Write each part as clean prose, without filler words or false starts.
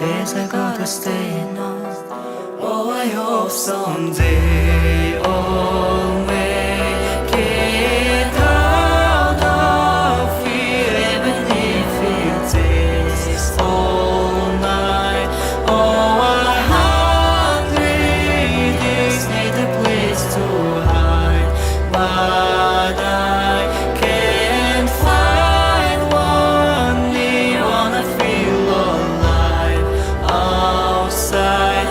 Guess I gotta stay now. Oh, I hope someday I'll make it out of here, even if it takes all night. Oh, 100 days need a place to hide, but I can't find one. Me wanna feel alive outside.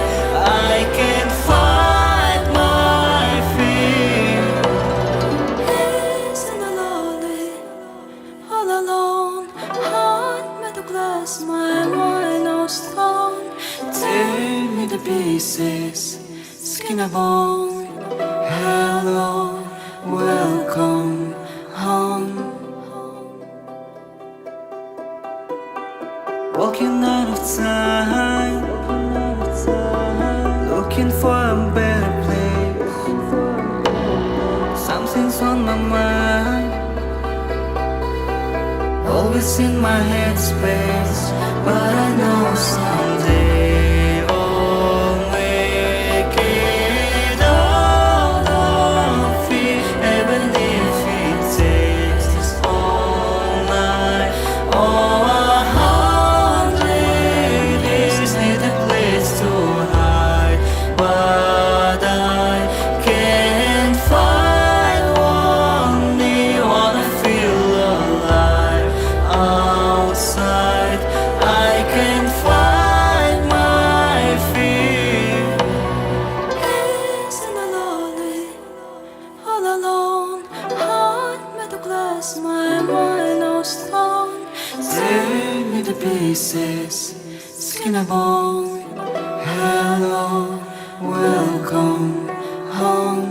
I can't find my feet. Listen lonely, all alone. Heart made of glass, my mind of stone. Tear me to pieces, skin and bone. Hello, welcome home. Walking out of time, looking for a better place. Something's on my mind, always in my headspace. But I know someday I'll make it out of here, even if it takes all night. Oh, 100 days need a place to hide, but I can't find one. Me wanna feel alive outside. I can't find my feet. Listen lonely, all alone. Heart made of glass, my mind of stone. Tear me to pieces, skin and bone. Hello, welcome home.